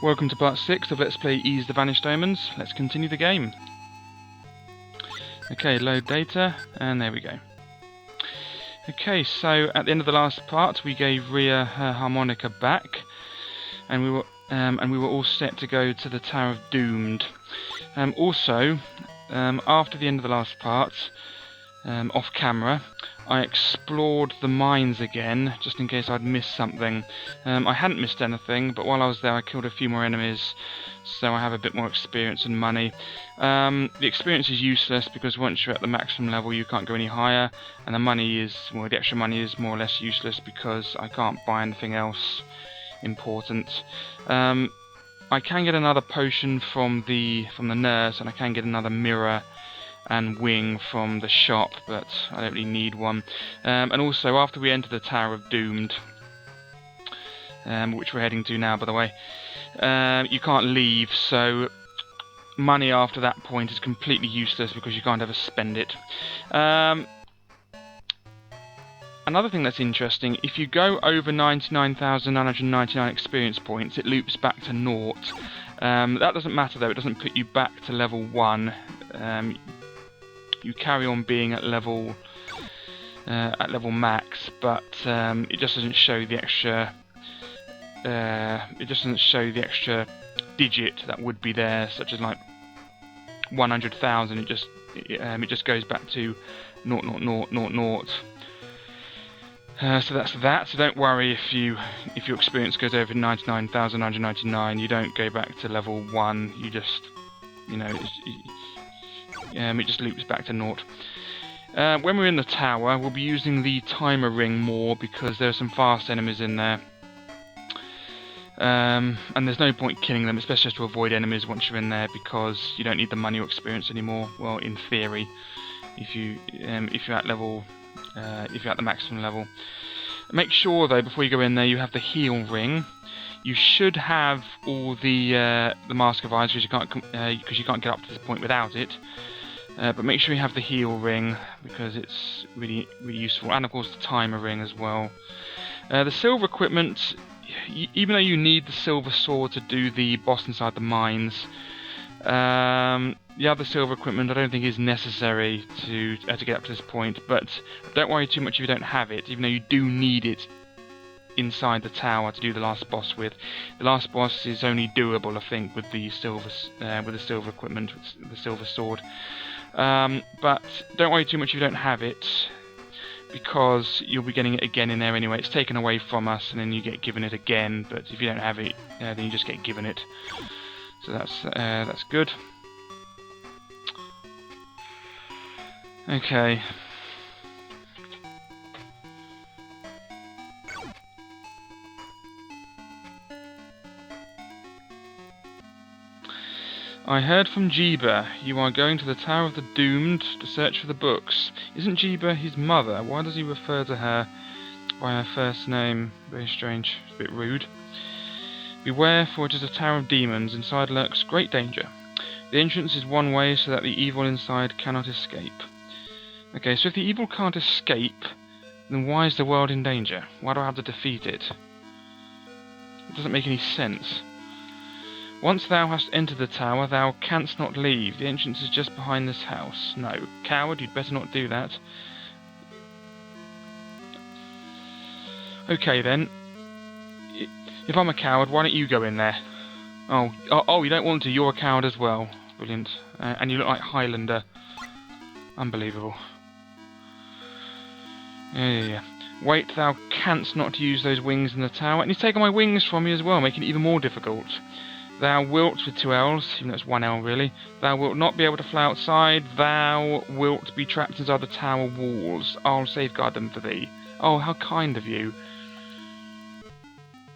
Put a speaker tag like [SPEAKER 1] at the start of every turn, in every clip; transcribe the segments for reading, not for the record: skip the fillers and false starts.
[SPEAKER 1] Welcome to part 6 of Let's Play Ease the Vanished Omens. Let's continue the game. Okay, load data, and there we go. Okay, so at the end of the last part we gave Rhea her harmonica back, and we were all set to go to the Tower of Doomed. Also, after the end of the last part, off camera, I explored the mines again, just in case I'd missed something. I hadn't missed anything, but while I was there I killed a few more enemies, so I have a bit more experience and money. The experience is useless because once you're at the maximum level you can't go any higher, and the money is, well, the extra money is more or less useless because I can't buy anything else important. I can get another potion from the nurse, and I can get another mirror and wing from the shop, but I don't really need one. And also, after we enter the Tower of Doomed, which we're heading to now, by the way, you can't leave, so money after that point is completely useless because you can't ever spend it. Another thing that's interesting, if you go over 99,999 experience points, it loops back to naught. That doesn't matter though, it doesn't put you back to level 1. You carry on being at level max, but it just doesn't show the extra. It just doesn't show the extra digit that would be there, such as like 100,000. It just goes back to 0.00000. So that's that. So don't worry if your experience goes over 99,999. You don't go back to level 1. You just, it just loops back to naught. When we're in the tower, we'll be using the timer ring more because there are some fast enemies in there. And there's no point killing them, especially just to avoid enemies once you're in there, because you don't need the money or experience anymore. Well, in theory, if you're at level, if you're at the maximum level. Make sure though, before you go in there, you have the heal ring. You should have all the Mask of Eyes because you can't get up to this point without it. But make sure you have the heal ring because it's really useful, and of course the timer ring as well. The silver equipment, even though you need the silver sword to do the boss inside the mines, the other silver equipment I don't think is necessary to get up to this point. But don't worry too much if you don't have it, even though you do need it inside the tower to do the last boss with. The last boss is only doable, I think, with the silver equipment, with the silver sword. But don't worry too much if you don't have it, because you'll be getting it again in there anyway. It's taken away from us, and then you get given it again. But if you don't have it, then you just get given it. So that's good. Okay. I heard from Jeeba. You are going to the Tower of the Doomed to search for the books. Isn't Jeeba his mother? Why does he refer to her by her first name? Very strange. It's a bit rude. Beware, for it is a tower of demons. Inside lurks great danger. The entrance is one way so that the evil inside cannot escape. Okay, so if the evil can't escape, then why is the world in danger? Why do I have to defeat it? It doesn't make any sense. Once thou hast entered the tower, thou canst not leave. The entrance is just behind this house. No, coward, you'd better not do that. Okay then. If I'm a coward, why don't you go in there? Oh, you don't want to. You're a coward as well. Brilliant. And you look like Highlander. Unbelievable. Yeah. Wait, thou canst not use those wings in the tower. And he's taken my wings from me as well, making it even more difficult. Thou wilt, with 2 L's, even though it's 1 L really, thou wilt not be able to fly outside, thou wilt be trapped inside the tower walls. I'll safeguard them for thee. Oh, how kind of you.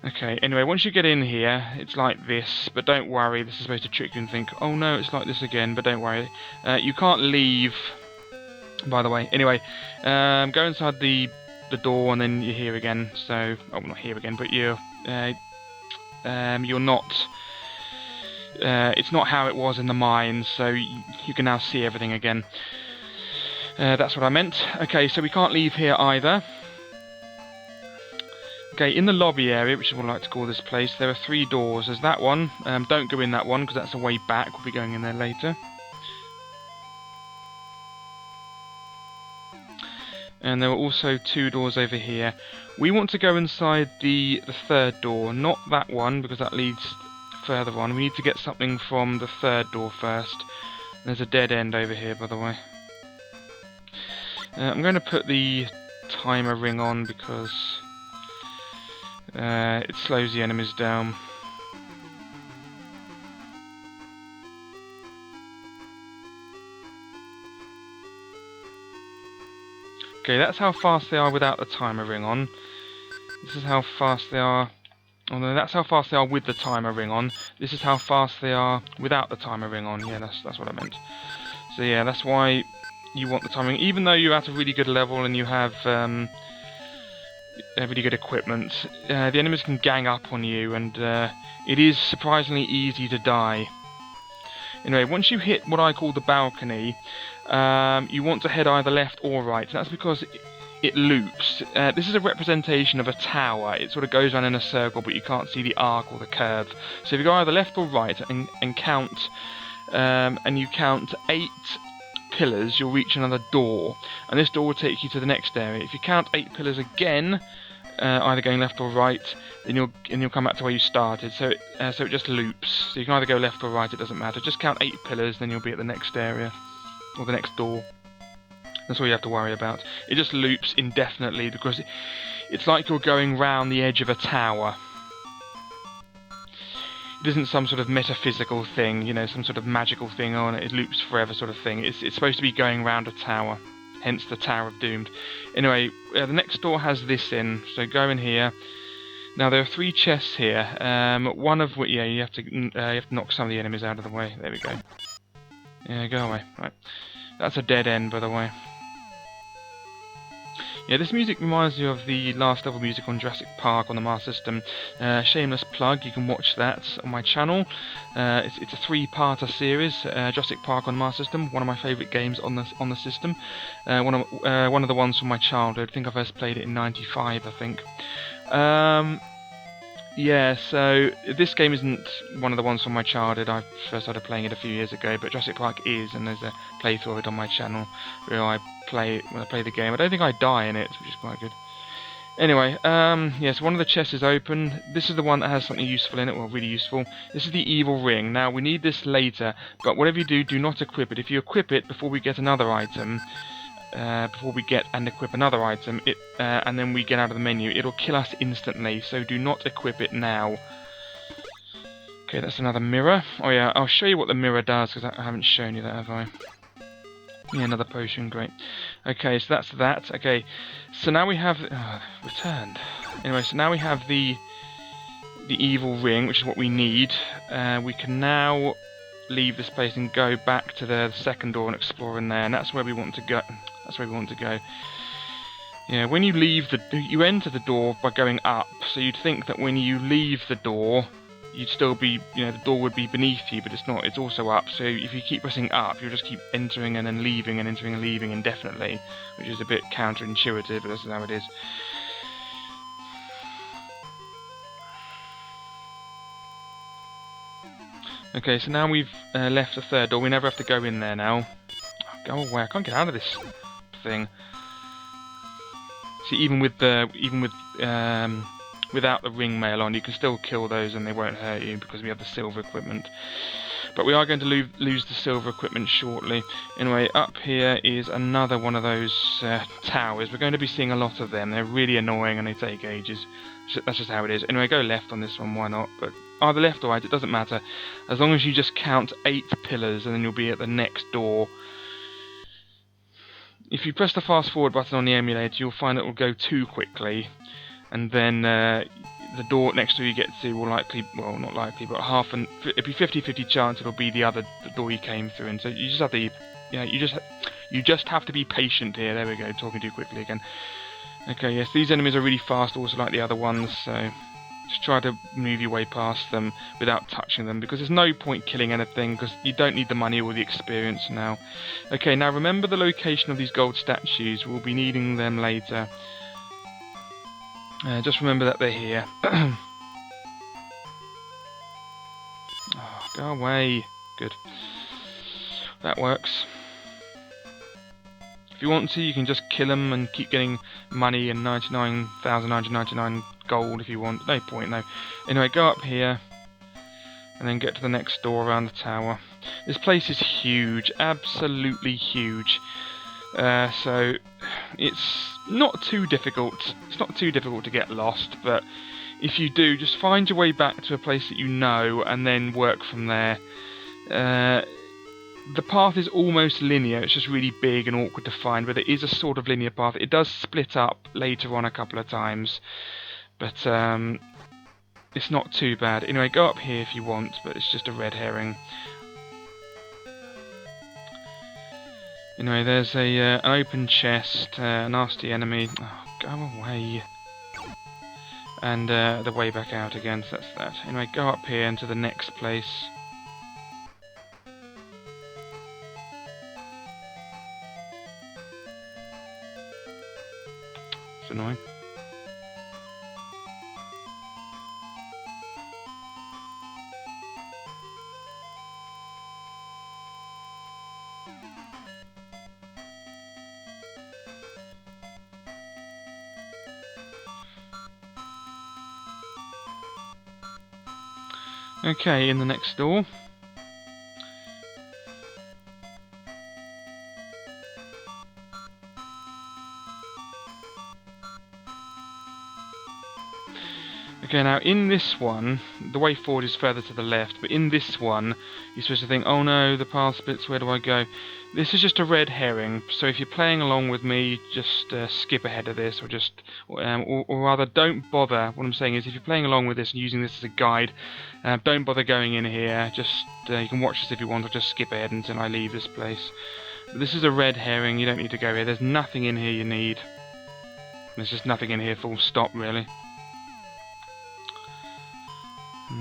[SPEAKER 1] Okay, anyway, once you get in here, it's like this, but don't worry, this is supposed to trick you and think, oh no, it's like this again, but don't worry. You can't leave, by the way. Anyway, go inside the door and then you're here again, so, oh, not here again, but you're not... it's not how it was in the mines, so you can now see everything again. That's what I meant. Okay, so we can't leave here either. Okay, in the lobby area, which is what I like to call this place, there are 3 doors. There's that one. Don't go in that one because that's a way back. We'll be going in there later. And there are also 2 doors over here. We want to go inside the 3rd door, not that one because that leads further on. We need to get something from the 3rd door first. There's a dead end over here, by the way. I'm going to put the timer ring on because it slows the enemies down. Okay, that's how fast they are without the timer ring on. This is how fast they are. Oh no, that's how fast they are with the timer ring on. This is how fast they are without the timer ring on. Yeah, that's what I meant. So yeah, that's why you want the timing. Even though you're at a really good level and you have really good equipment, the enemies can gang up on you, and it is surprisingly easy to die. Anyway, once you hit what I call the balcony, you want to head either left or right. And that's because it loops. This is a representation of a tower. It sort of goes around in a circle, but you can't see the arc or the curve. So if you go either left or right and count, and you count 8 pillars, you'll reach another door, and this door will take you to the next area. If you count 8 pillars again, either going left or right, then you'll come back to where you started. So it just loops. So you can either go left or right. It doesn't matter. Just count 8 pillars, then you'll be at the next area or the next door. That's all you have to worry about. It just loops indefinitely because it's like you're going round the edge of a tower. It isn't some sort of metaphysical thing, you know, some sort of magical thing, oh, and it loops forever sort of thing. It's supposed to be going round a tower, hence the Tower of Doomed. Anyway, the next door has this in, so go in here. Now there are 3 chests here. One of which, yeah, you have to knock some of the enemies out of the way. There we go. Yeah, go away. Right, that's a dead end, by the way. Yeah, this music reminds me of the last level music on Jurassic Park on the Master System. Shameless plug, you can watch that on my channel. It's a 3-parter series, Jurassic Park on Master System, one of my favourite games on the system. One of the ones from my childhood. I think I first played it in '95, I think. Yeah, so this game isn't one of the ones from my childhood. I first started playing it a few years ago, but Jurassic Park is, and there's a playthrough of it on my channel where I play the game. I don't think I die in it, which is quite good. Anyway, yes, one of the chests is open. This is the one that has something useful in it, well, really useful. This is the evil ring. Now, we need this later, but whatever you do not equip it. If you equip it before we get another item, before we get and equip another item, and then we get out of the menu, it'll kill us instantly, so do not equip it now. Okay, that's another mirror. Oh yeah, I'll show you what the mirror does, because I haven't shown you that, have I? Yeah, another potion, great. Okay, so that's that. Okay, so now we have... returned. Anyway, so now we have the evil ring, which is what we need. We can now leave this place and go back to the 2nd door and explore in there, and that's where we want to go. That's where we want to go. Yeah, when you leave you enter the door by going up, so you'd think that when you leave the door, you'd still be, you know, the door would be beneath you, but it's not, it's also up. So if you keep pressing up, you'll just keep entering and then leaving and entering and leaving indefinitely, which is a bit counterintuitive, but that's how it is. Okay, so now we've left the 3rd door. We never have to go in there now. Go away! I can't get out of this thing. See, without the ring mail on, you can still kill those and they won't hurt you because we have the silver equipment. But we are going to lose the silver equipment shortly. Anyway, up here is another one of those towers. We're going to be seeing a lot of them. They're really annoying and they take ages. That's just how it is. Anyway, go left on this one, why not? But either left or right, it doesn't matter. As long as you just count 8 pillars and then you'll be at the next door. If you press the fast forward button on the emulator, you'll find it will go too quickly. And then the door next door you get to will likely, well, not likely, but it'll be 50-50 chance it'll be the door you came through. And so you just have to, you just have to be patient here. There we go, talking too quickly again. Okay, yes, these enemies are really fast, also like the other ones, so just try to move your way past them without touching them, because there's no point killing anything, because you don't need the money or the experience now. Okay, now remember the location of these gold statues. We'll be needing them later. Just remember that they're here. Oh, go away. Good. That works. If you want to, you can just kill them and keep getting money and 99,999 gold if you want. No point, no. Anyway, go up here and then get to the next door around the tower. This place is huge, absolutely huge. So it's not too difficult. It's not too difficult to get lost, but if you do, just find your way back to a place that you know and then work from there. The path is almost linear, it's just really big and awkward to find, but it is a sort of linear path. It does split up later on a couple of times, but it's not too bad. Anyway, go up here if you want, but it's just a red herring. Anyway, there's an open chest, a nasty enemy. Oh, go away. And the way back out again, so that's that. Anyway, go up here into the next place. It's annoying. Okay, in the next door. Okay, now in this one, the way forward is further to the left, but in this one, you're supposed to think, oh no, the path splits, where do I go? This is just a red herring, so if you're playing along with me, just skip ahead of this, or just, or rather, don't bother. What I'm saying is, if you're playing along with this and using this as a guide, don't bother going in here, just, you can watch this if you want, or just skip ahead until I leave this place. But this is a red herring, you don't need to go here, there's nothing in here you need. There's just nothing in here, full stop, really.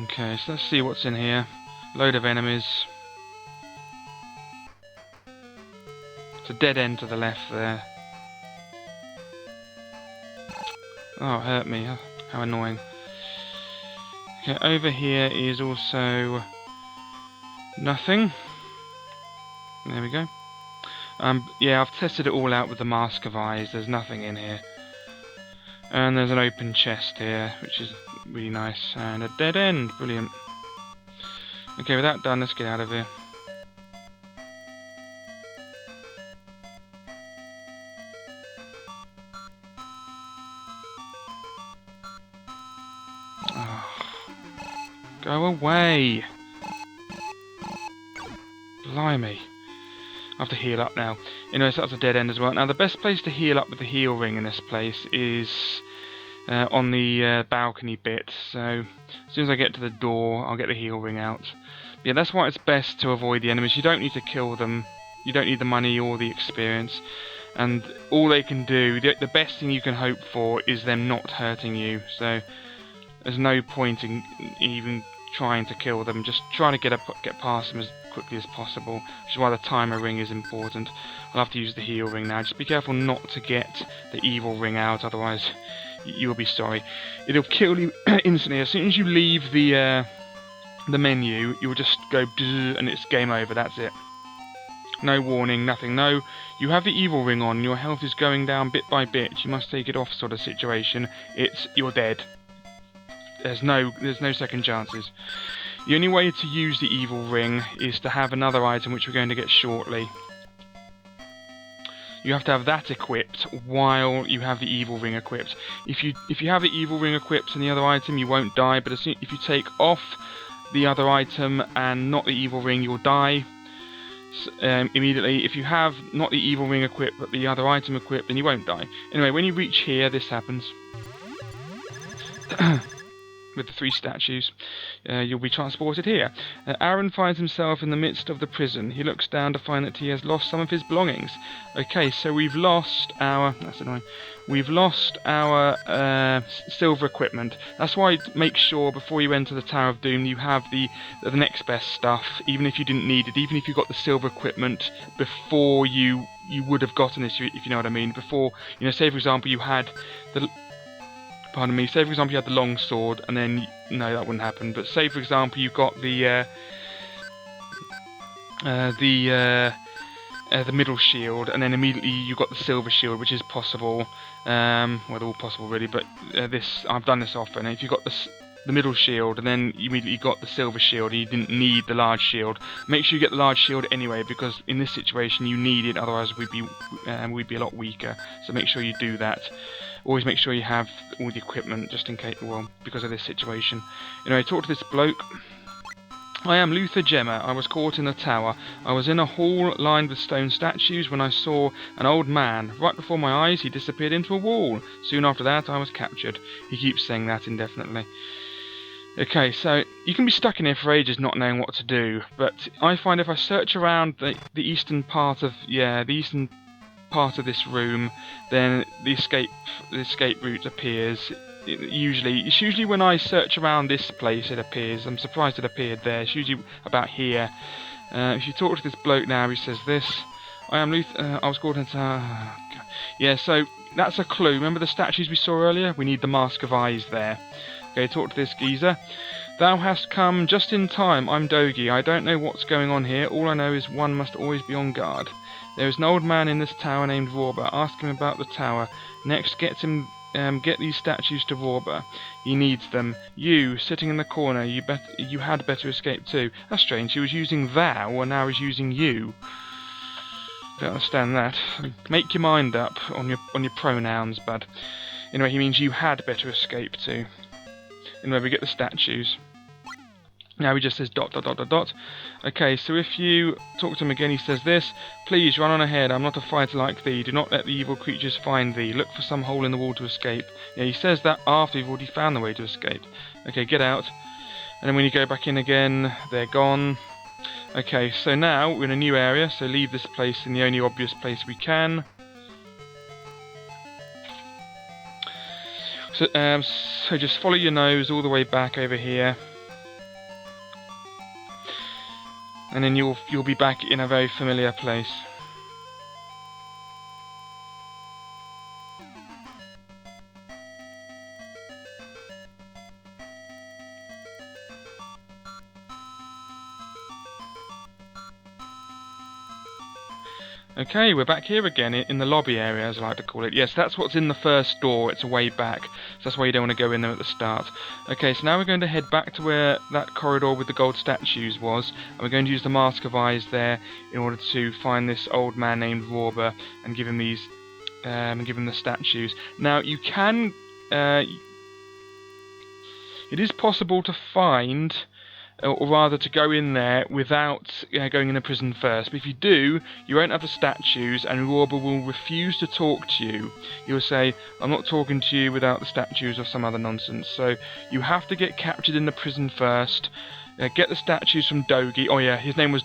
[SPEAKER 1] Okay, so let's see what's in here. Load of enemies. It's a dead end to the left there. Oh, it hurt me. Oh, how annoying. Okay, over here is also nothing. There we go. Yeah, I've tested it all out with the Mask of Eyes. There's nothing in here. And there's an open chest here, which is really nice. And a dead end. Brilliant. Okay, with that done, let's get out of here. Oh, go away! Blimey. I have to heal up now. Anyway, so that's a dead end as well. Now, the best place to heal up with the heal ring in this place is on the balcony bit. So, as soon as I get to the door, I'll get the heal ring out. But yeah, that's why it's best to avoid the enemies. You don't need to kill them. You don't need the money or the experience. And all they can do, the best thing you can hope for is them not hurting you. So, there's no point in even trying to kill them. Just try to get past them as quickly as possible, which is why the timer ring is important. I'll have to use the heal ring now. Just be careful not to get the evil ring out, otherwise you'll be sorry. It'll kill you instantly. As soon as you leave the menu, you'll just go and it's game over. That's it. No warning, nothing. No, you have the evil ring on. Your health is going down bit by bit. You must take it off, sort of situation. You're dead. There's no second chances. The only way to use the evil ring is to have another item which we're going to get shortly. You have to have that equipped while you have the evil ring equipped. If you have the evil ring equipped and the other item, you won't die, but if you take off the other item and not the evil ring, you'll die immediately. If you have not the evil ring equipped but the other item equipped, then you won't die. Anyway, when you reach here, this happens. With the 3 statues, you'll be transported here. Aaron finds himself in the midst of the prison. He looks down to find that he has lost some of his belongings. Okay, so we've lost our... That's annoying. We've lost our silver equipment. That's why make sure before you enter the Tower of Doom you have the next best stuff, even if you didn't need it, even if you got the silver equipment before you would have gotten this, if you know what I mean. Before, say for example you had the... pardon me, say for example you had the long sword, and then, no, that wouldn't happen, but say for example you got the middle shield, and then immediately you got the silver shield, which is possible. Well, they're all possible really, but I've done this often. If you got the middle shield, and then you immediately got the silver shield, and you didn't need the large shield, make sure you get the large shield anyway, because in this situation you need it, otherwise we'd be a lot weaker. So make sure you do that. Always make sure you have all the equipment, just in case, well, because of this situation. Anyway, talk to this bloke. I am Luther Gemma. I was caught in a tower. I was in a hall lined with stone statues when I saw an old man. Right before my eyes, he disappeared into a wall. Soon after that, I was captured. He keeps saying that indefinitely. Okay, so you can be stuck in here for ages not knowing what to do, but I find if I search around the eastern part of this room, then the escape route appears. It's usually when I search around this place it appears. I'm surprised it appeared there. It's usually about here. If you talk to this bloke now, he says this. I am Luther. I was called into. Yeah, so that's a clue. Remember the statues we saw earlier? We need the Mask of Eyes there. Okay, talk to this geezer. Thou hast come just in time. I'm Dogi. I don't know what's going on here. All I know is one must always be on guard. There is an old man in this tower named Vorba. Ask him about the tower. Next, get these statues to Vorba. He needs them. You, sitting in the corner, you had better escape too. That's strange. He was using thou, and now he's using you. Don't understand that. Make your mind up on your pronouns, bud. Anyway, he means you had better escape too. Anyway, we get the statues. Now he just says ... Okay, so if you talk to him again, he says this. Please run on ahead, I'm not a fighter like thee. Do not let the evil creatures find thee. Look for some hole in the wall to escape. Yeah, he says that after you've already found the way to escape. Okay, get out. And then when you go back in again, they're gone. Okay, so now we're in a new area, so leave this place in the only obvious place we can. So just follow your nose all the way back over here. And then you'll be back in a very familiar place. Okay, we're back here again in the lobby area, as I like to call it. Yes, that's what's in the first door. It's a way back. So that's why you don't want to go in there at the start. Okay, so now we're going to head back to where that corridor with the gold statues was. And we're going to use the Mask of Eyes there in order to find this old man named Vorba and give him these, give him the statues. Now, you can... it is possible to find... or rather to go in there without going in a prison first. But if you do, you won't have the statues, and Vorba will refuse to talk to you. He'll say, I'm not talking to you without the statues or some other nonsense. So you have to get captured in the prison first, get the statues from Dogi. Oh yeah, his name was,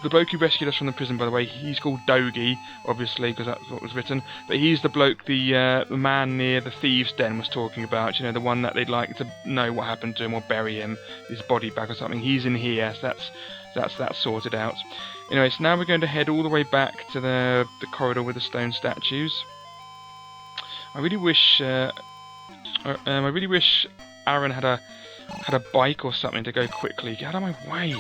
[SPEAKER 1] the bloke who rescued us from the prison, by the way, he's called Dogi, obviously, because that's what was written. But he's the bloke the man near the thieves' den was talking about, you know, the one that they'd like to know what happened to him or bury him, his body back or something. He's in here, so that's sorted out. Anyway, so now we're going to head all the way back to the corridor with the stone statues. I really wish Aaron had a bike or something to go quickly. Get out of my way.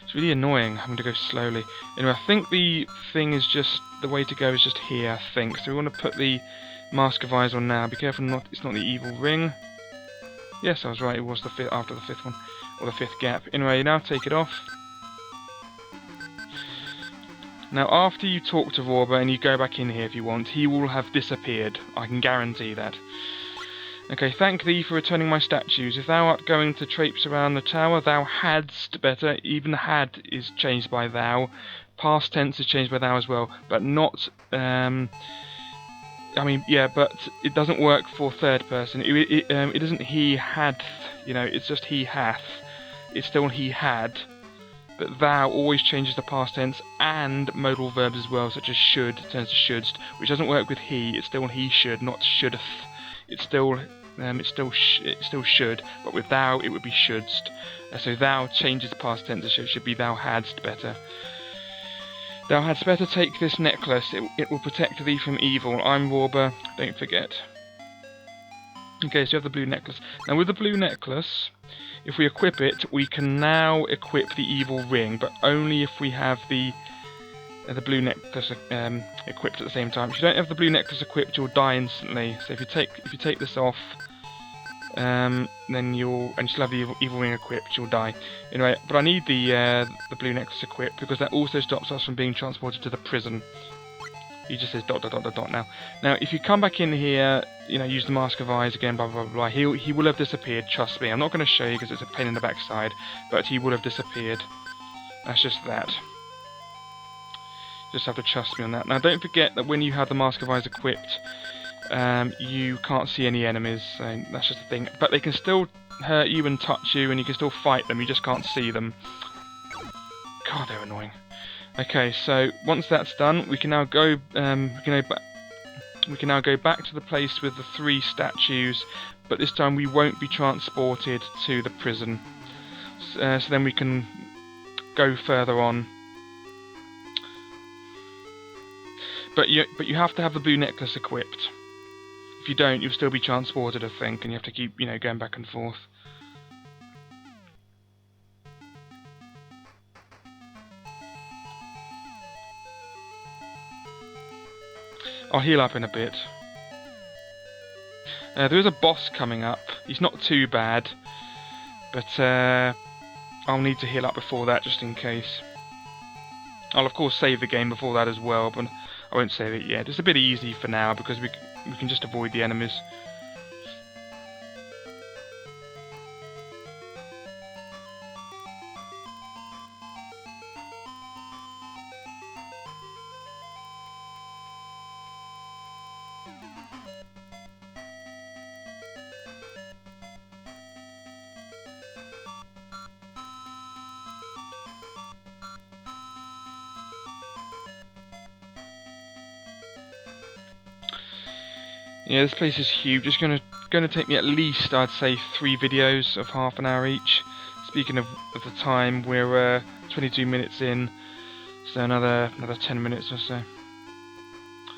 [SPEAKER 1] It's really annoying having to go slowly. Anyway, I think the thing is just, the way to go is just here, I think. So we want to put the Mask of Eyes on now. Be careful, it's not the evil ring. Yes, I was right, it was after the fifth one. Or the fifth gap. Anyway, now take it off. Now, after you talk to Vorba and you go back in here if you want, he will have disappeared. I can guarantee that. Okay, thank thee for returning my statues. If thou art going to traipse around the tower, thou hadst better. Even had is changed by thou. Past tense is changed by thou as well, but not... I mean, yeah, but it doesn't work for third person. It isn't he had, you know, it's just he hath. It's still he had. But thou always changes the past tense and modal verbs as well, such as should turns to shouldst, which doesn't work with he. It's still he should, not shouldeth. It's still should, but with thou it would be shouldst. So thou changes the past tense. It should be thou hadst better. Thou hadst better take this necklace. It will protect thee from evil. I'm Vorba. Don't forget. Okay, so you have the blue necklace. Now with the blue necklace, if we equip it, we can now equip the evil ring, but only if we have the blue necklace equipped at the same time. If you don't have the blue necklace equipped, you'll die instantly. So if you take this off, then you'll still have the evil ring equipped, you'll die. Anyway, but I need the blue necklace equipped because that also stops us from being transported to the prison. He just says ... now. Now, if you come back in here, you know, use the Mask of Eyes again, blah blah blah, he will have disappeared. Trust me. I'm not going to show you because it's a pain in the backside, but he will have disappeared. That's just that. Just have to trust me on that. Now, don't forget that when you have the Mask of Eyes equipped, you can't see any enemies. So that's just the thing. But they can still hurt you and touch you, and you can still fight them. You just can't see them. God, they're annoying. Okay, so once that's done, we can now go. We can now go back to the place with the 3 statues, but this time we won't be transported to the prison. So then we can go further on. But you have to have the blue necklace equipped. If you don't, you'll still be transported, I think, and you have to keep, you know, going back and forth. I'll heal up in a bit. There is a boss coming up. He's not too bad, but I'll need to heal up before that just in case. I'll of course save the game before that as well, but I won't save it yet. It's a bit easy for now because we can just avoid the enemies. Yeah, this place is huge. It's gonna take me at least, I'd say, 3 videos of half an hour each. Speaking of the time, we're 22 minutes in, so another 10 minutes or so.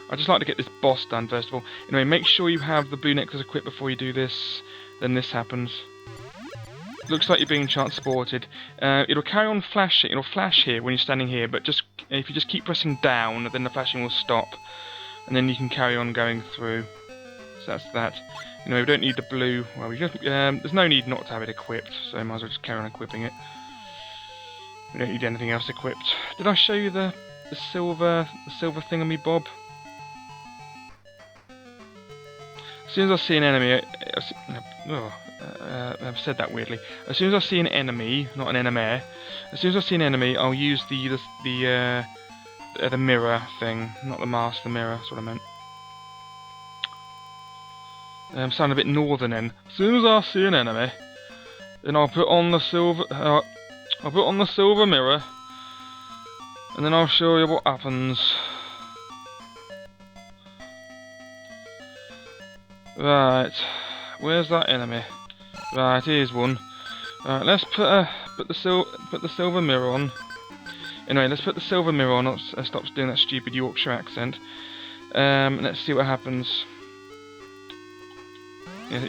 [SPEAKER 1] I'd just like to get this boss done first of all. Anyway, make sure you have the blue necklace equipped before you do this. Then this happens. Looks like you're being transported. It'll carry on flashing. It'll flash here when you're standing here, but just if you just keep pressing down, then the flashing will stop, and then you can carry on going through. So that's that. Anyway, we don't need the blue. Well, there's no need not to have it equipped, so I might as well just carry on equipping it. We don't need anything else equipped. Did I show you the silver thingamy-bob? As soon as I see an enemy, I've said that weirdly. As soon as I see an enemy, not an enemy, as soon as I see an enemy, I'll use the mirror thing, not the mask, the mirror. That's what I meant. Sound a bit northern then. As soon as I see an enemy, then I'll put on the silver. I'll put on the silver mirror, and then I'll show you what happens. Right, where's that enemy? Right, here's one. Right, let's put the silver mirror on. Anyway, let's put the silver mirror on. Let's stop doing that stupid Yorkshire accent. Let's see what happens.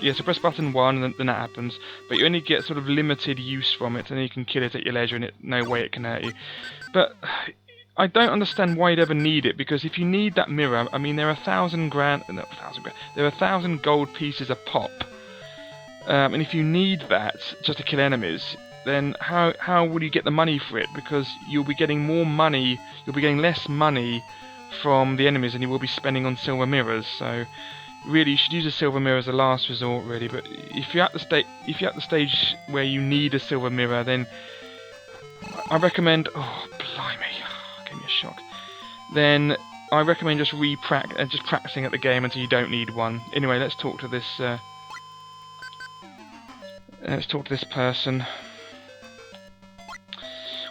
[SPEAKER 1] Yeah, so press button 1 and then that happens, but you only get sort of limited use from it, and then you can kill it at your leisure, and no way it can hurt you. But I don't understand why you'd ever need it, because if you need that mirror, I mean, there are 1,000 gold pieces a pop, and if you need that just to kill enemies, then how will you get the money for it? Because you'll be getting more money, you'll be getting less money from the enemies than you will be spending on silver mirrors. So really, you should use a silver mirror as a last resort, really. But if you're at the stage where you need a silver mirror, then I recommend. Oh, blimey! Gave me a shock. Then I recommend just practicing at the game until you don't need one. Anyway, let's talk to this. Let's talk to this person.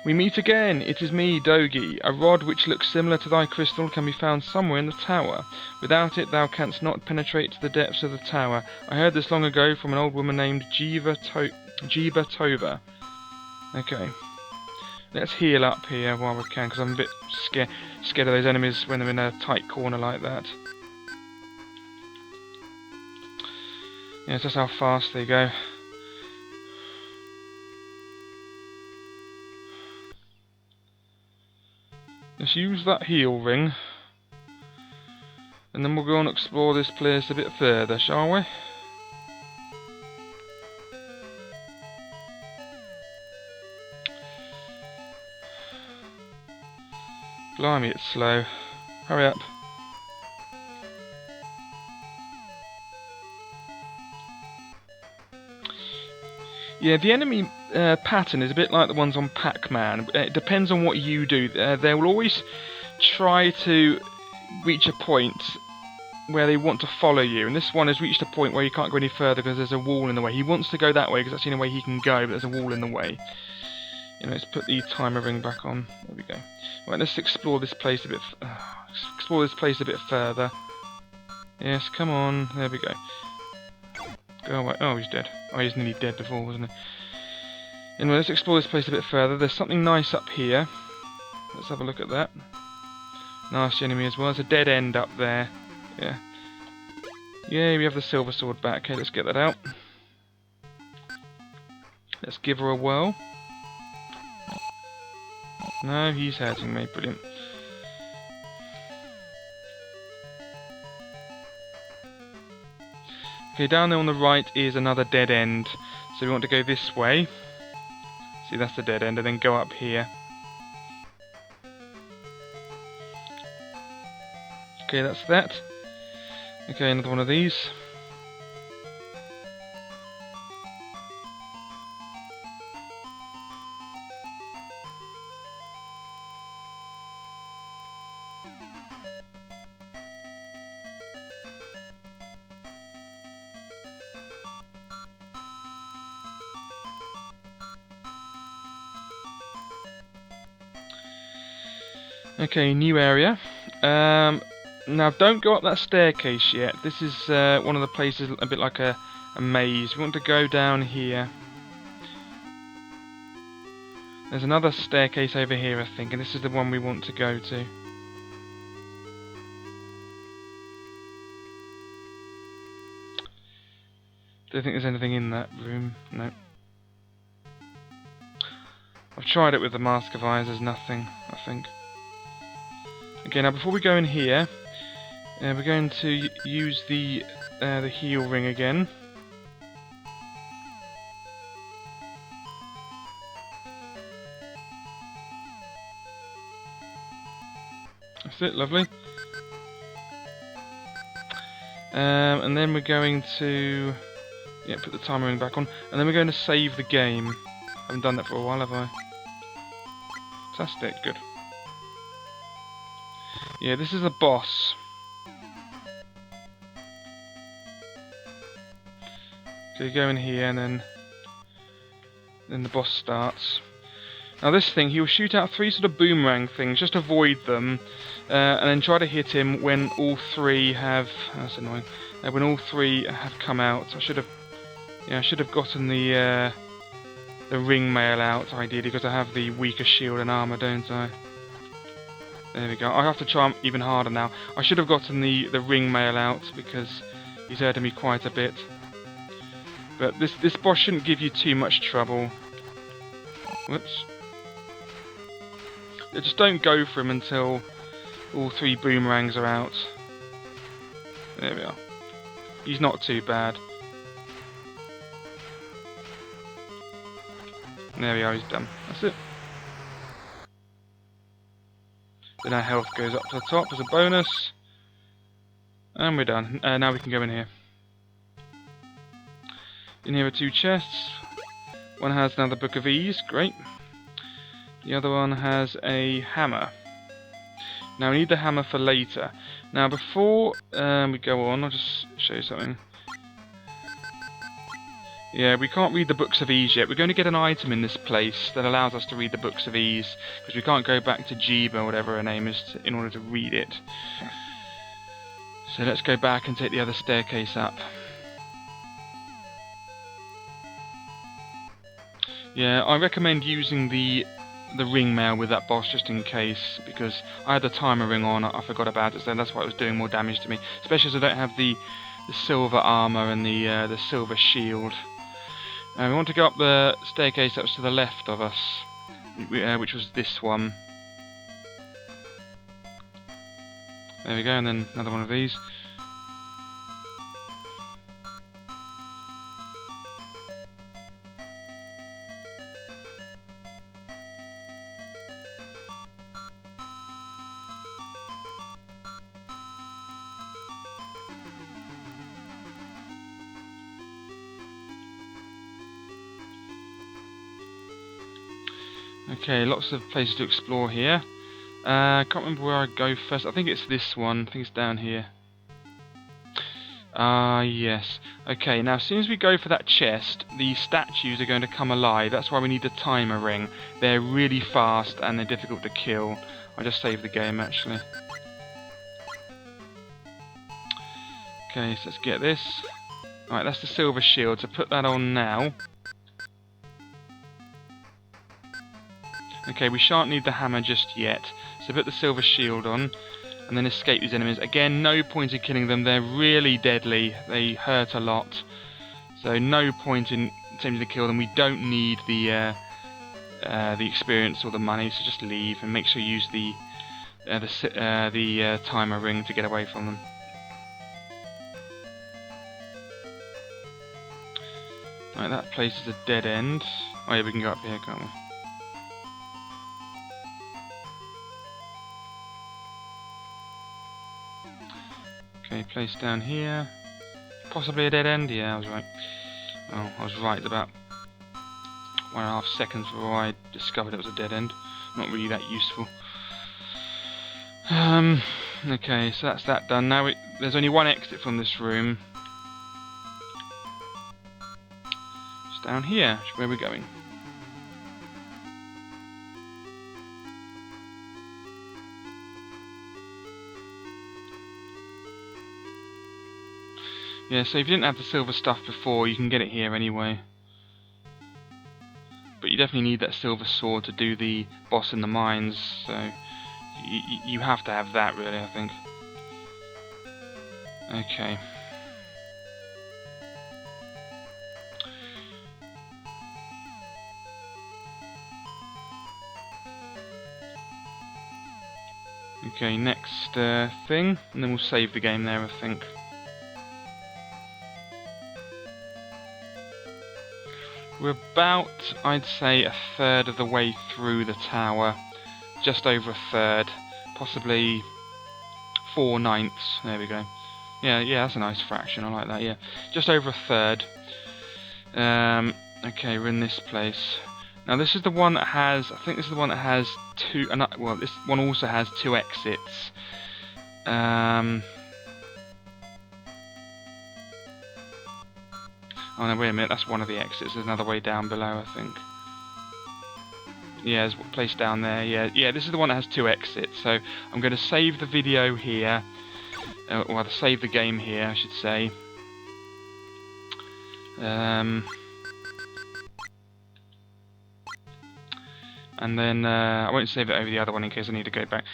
[SPEAKER 1] We meet again. It is me, Dogi. A rod which looks similar to thy crystal can be found somewhere in the tower. Without it thou canst not penetrate to the depths of the tower. I heard this long ago from an old woman named Jiva Tova. Okay. Let's heal up here while we can, because I'm a bit scared of those enemies when they're in a tight corner like that. Yeah, that's how fast they go. Let's use that heal ring. And then we'll go and explore this place a bit further, shall we? Blimey, it's slow. Hurry up. Yeah, the enemy pattern is a bit like the ones on Pac-Man. It depends on what you do. They will always try to reach a point where they want to follow you, and this one has reached a point where he can't go any further because there's a wall in the way. He wants to go that way because that's the only way he can go, but there's a wall in the way. You know, let's put the timer ring back on. There we go. Right, let's explore this place a bit. Explore this place a bit further. Yes, come on. There we go. Go away. Oh, he's dead. Oh, he was nearly dead before, wasn't he? Anyway, let's explore this place a bit further. There's something nice up here. Let's have a look at that. Nice enemy as well. There's a dead end up there. Yeah. Yay, we have the silver sword back. Okay, let's get that out. Let's give her a whirl. No, he's hurting me. Brilliant. Okay, down there on the right is another dead end. So we want to go this way. See, that's the dead end, and then go up here. Okay, that's that. Okay, another one of these. Okay, new area. Now don't go up that staircase yet. This is one of the places a bit like a maze. We want to go down here. There's another staircase over here, I think, and this is the one we want to go to. Don't think there's anything in that room. No. I've tried it with the Mask of Eyes. There's nothing, I think. Okay, now before we go in here, we're going to use the heal ring again. That's it, lovely. And then we're going to put the timer ring back on, and then we're going to save the game. I haven't done that for a while, have I? Fantastic, good. Yeah, this is a boss. Okay, go in here and then the boss starts. Now this thing, he will shoot out 3 sort of boomerang things, just avoid them, and then try to hit him when all 3 have. That's annoying. When all 3 have come out. I should have gotten the ring mail out ideally because I have the weaker shield and armor, don't I? There we go. I have to try even harder now. I should have gotten the ring mail out because he's hurting me quite a bit. But this boss shouldn't give you too much trouble. Whoops. Just don't go for him until all 3 boomerangs are out. There we are. He's not too bad. There we are, he's done. That's it. Then our health goes up to the top as a bonus. And we're done. Now we can go in here. In here are 2 chests. One has now the Book of Ease, great. The other one has a hammer. Now we need the hammer for later. Now before we go on, I'll just show you something. Yeah, we can't read the Books of Ease yet. We're going to get an item in this place that allows us to read the Books of Ease, because we can't go back to Jeeba, or whatever her name is, in order to read it. So let's go back and take the other staircase up. Yeah, I recommend using the ring mail with that boss just in case, because I had the timer ring on, I forgot about it, so that's why it was doing more damage to me. Especially as I don't have the silver armor and the silver shield. We want to go up the staircase that was to the left of us, which was this one. There we go, and then another one of these. Okay, lots of places to explore here. Can't remember where I go first. I think it's this one. I think it's down here. Yes. Okay, now as soon as we go for that chest, the statues are going to come alive. That's why we need the timer ring. They're really fast and they're difficult to kill. I'll just save the game, actually. Okay, so let's get this. Alright, that's the silver shield, so put that on now. Okay, we shan't need the hammer just yet, so put the silver shield on, and then escape these enemies. Again, no point in killing them, they're really deadly, they hurt a lot, so no point in attempting to kill them. We don't need the experience or the money, so just leave, and make sure you use the timer ring to get away from them. Right, that place is a dead end. Oh yeah, we can go up here, can't we? Okay, place down here. Possibly a dead end? Yeah, I was right. Oh, I was right about 1.5 seconds before I discovered it was a dead end. Not really that useful. Okay, so that's that done. Now there's only one exit from this room. It's down here, which is where we're going. Yeah, so if you didn't have the silver stuff before, you can get it here anyway. But you definitely need that silver sword to do the boss in the mines, so you have to have that, really, I think. Okay. Okay, next thing, and then we'll save the game there, I think. We're about, I'd say, a third of the way through the tower. Just over a third. Possibly 4/9. There we go. Yeah, that's a nice fraction, I like that, yeah. Just over a third. Okay, we're in this place. Now this is the one that has, I think this is the one that has two, well, this one also has 2 exits. Oh no, wait a minute, that's one of the exits. There's another way down below, I think. Yeah, there's a place down there. Yeah, this is the one that has 2 exits. So I'm going to save the video here. Or save the game here, I should say. And then I won't save it over the other one in case I need to go back.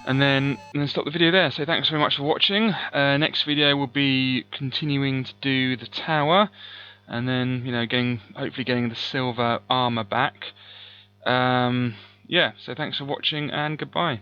[SPEAKER 1] And then stop the video there. So thanks very much for watching. Next video will be continuing to do the tower, and then hopefully getting the silver armor back. Yeah. So thanks for watching and goodbye.